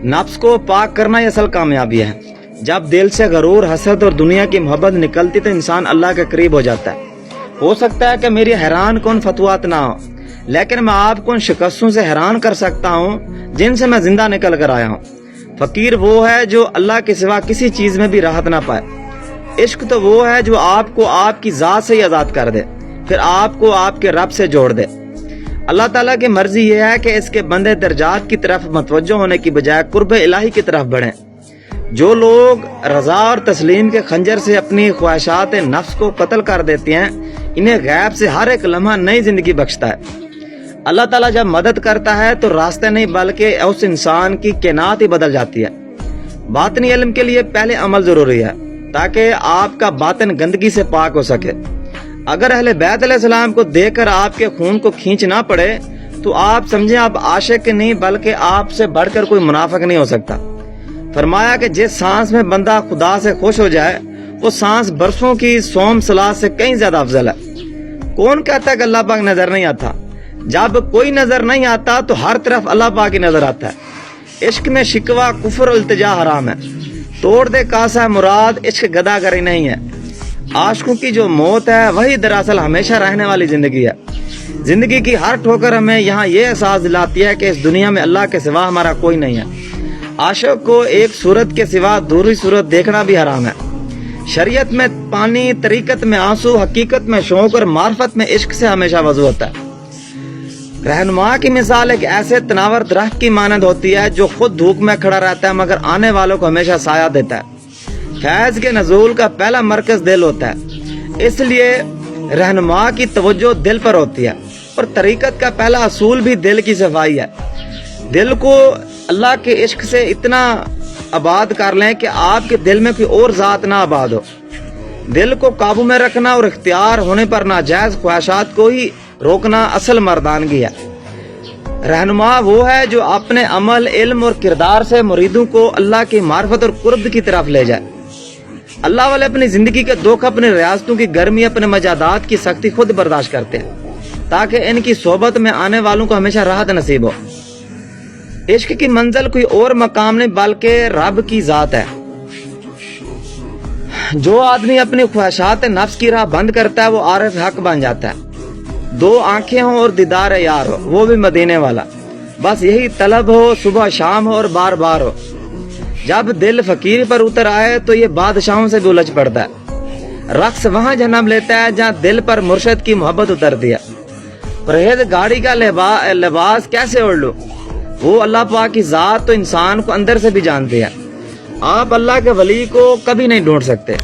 नफ्स को पाक करना ही असल कामयाबी है। जब दिल से गरूर, हसद और दुनिया की मोहब्बत निकलती तो इंसान अल्लाह के करीब हो जाता है। हो सकता है कि मेरी हैरान कौन फतवात ना हो, लेकिन मैं आपको उन शिकस्तों से हैरान कर सकता हूँ जिनसे मैं जिंदा निकल कर आया हूँ। फकीर वो है जो अल्लाह के सिवा किसी चीज में भी राहत ना पाए। इश्क तो वो है जो आपको आपकी जात से ही आजाद कर दे, फिर आपको आपके रब से जोड़ दे। अल्लाह ताला की मर्जी ये है कि इसके बंदे दर्जात की तरफ मतवज्जो होने की बजाय कुर्ब इलाही की तरफ बढ़ें। जो लोग रजा और तस्लीम के खंजर से अपनी ख्वाहिशात नफ्स को कत्ल कर देते हैं, इन्हें गैब से हर एक लम्हा नई जिंदगी बख्शता है। अल्लाह ताला जब मदद करता है तो रास्ते नहीं बल्कि उस इंसान की कैनात ही बदल जाती है। बातिनी इल्म के लिए पहले अमल जरूरी है ताकि आपका बातिन गंदगी से पाक हो सके। अगर अहले बैत अलैहिस्सलाम को देखकर आपके खून को खींच ना पड़े तो आप समझें आप आशिक नहीं बल्कि आपसे बढ़कर कोई मुनाफिक नहीं हो सकता। फरमाया कि जिस सांस में बंदा खुदा से खुश हो जाए वो सांस बरसों की सोम सलाद से कहीं ज्यादा अफजल है। कौन कहता है कि अल्लाह पाक नजर नहीं आता? जब कोई नजर नहीं आता तो हर तरफ अल्लाह पाक ही नजर आता है। इश्क में शिकवा, कुफर और इल्तिजा हराम है। तोड़ दे कासा मुराद, इश्क गदागरी नहीं है। आशिकों की जो मौत है वही दरअसल हमेशा रहने वाली जिंदगी है। जिंदगी की हर ठोकर हमें यहाँ ये एहसास दिलाती है कि इस दुनिया में अल्लाह के सिवा हमारा कोई नहीं है। आशिक को एक सूरत के सिवा दूसरी सूरत देखना भी हराम है। शरीयत में पानी, तरीकत में आंसू, हकीकत में शौक और मार्फत में इश्क से हमेशा वजू होता है। रहनुमा की मिसाल एक ऐसे तनावर दरख्त की मानद होती है जो खुद धूप में खड़ा रहता है मगर आने वालों को हमेशा साया देता है। फैज के नजूल का पहला मरकज दिल होता है, इसलिए रहनुमा की तवज्जो दिल पर होती है और तरीकत का पहला असूल भी दिल की सफाई है। दिल को अल्लाह के इश्क से इतना आबाद कर लें कि आपके दिल में कोई और जात ना आबाद हो। दिल को काबू में रखना और इख्तियार होने पर नाजायज ख्वाहिशात को ही रोकना असल मर्दानगी है। रहनुमा वो है जो अपने अमल, इल्म और किरदार से मुरीदों को अल्लाह की मार्फत और कुर्ब की तरफ ले जाए। अल्लाह वाले अपनी जिंदगी के दुख, अपने रियासतों की गर्मी, अपने मजादात की सख्ती खुद बर्दाश्त करते हैं ताकि इनकी सोबत में आने वालों को हमेशा राहत नसीब हो। इश्क की मंजिल कोई और मकाम नहीं बल्कि रब की जात है। जो आदमी अपनी ख्वाहिशात नफ्स की राह बंद करता है वो आरिफ हक बन जाता है। दो आंखें हो और दीदार यार हो, वो भी मदीने वाला। बस यही तलब हो, सुबह शाम हो और बार बार हो। जब दिल फकीर पर उतर आए तो ये बादशाहों से भी उलझ पड़ता है। रक्स वहां जन्म लेता है जहाँ दिल पर मुर्शद की मोहब्बत उतरती है। परहेज गाड़ी का लिबास कैसे ओढ़ लो? वो अल्लाह पाक की जात तो इंसान को अंदर से भी जानती है। आप अल्लाह के वली को कभी नहीं ढूंढ सकते,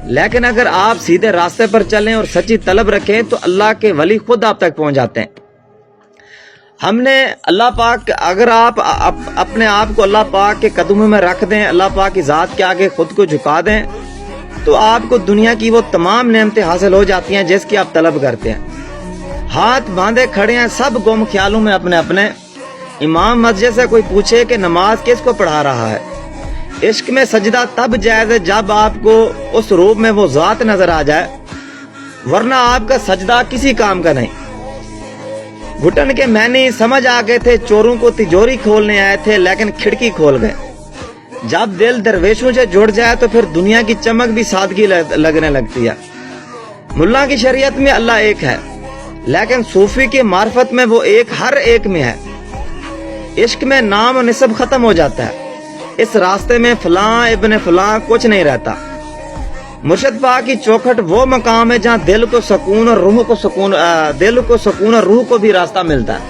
लेकिन अगर आप सीधे रास्ते पर चलें और सच्ची तलब रखें तो अल्लाह के वली खुद आप तक पहुंच जाते हैं। हमने अल्लाह पाक, अगर आप अपने आप को अल्लाह पाक के कदमों में रख दें, अल्लाह पाक की जात के आगे खुद को झुका दें, तो आपको दुनिया की वो तमाम नेमतें हासिल हो जाती हैं जिसकी आप तलब करते हैं। हाथ बांधे खड़े हैं सब गुम ख्यालों में अपने अपने। इमाम मस्जिद से कोई पूछे कि नमाज किसको पढ़ा रहा है? इश्क में सजदा तब जायज है जब आपको उस रूप में वो जात नजर आ जाए, वरना आपका सजदा किसी काम का नहीं। घुटन के मैंने समझ आ गए थे, चोरों को तिजोरी खोलने आए थे लेकिन खिड़की खोल गए। जब दिल दरवेशों से जुड़ जाए तो फिर दुनिया की चमक भी सादगी लगने लगती है। मुल्ला की शरीयत में अल्लाह एक है, लेकिन सूफी की मार्फत में वो एक हर एक में है। इश्क में नाम और निस्ब खत्म हो जाता है। इस रास्ते में फलां इब्ने फलां कुछ नहीं रहता। मुर्शिद पाक की चौखट वो मकाम है जहाँ दिल को सुकून और रूह को भी रास्ता मिलता है,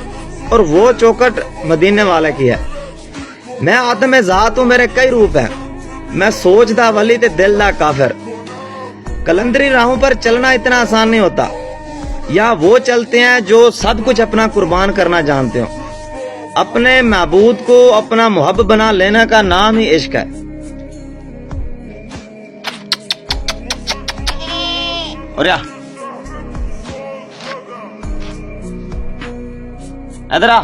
और वो चौखट मदीने वाले की है। मैं आदम जात हूँ, मेरे कई रूप हैं। मैं सोचदा वली ते दिल दा काफिर। कलंदरी राहों पर चलना इतना आसान नहीं होता। यहाँ वो चलते हैं जो सब कुछ अपना कुर्बान करना जानते हो। अपने महबूद को अपना मुहब्ब बना लेने का नाम ही इश्क है। और या इधर आ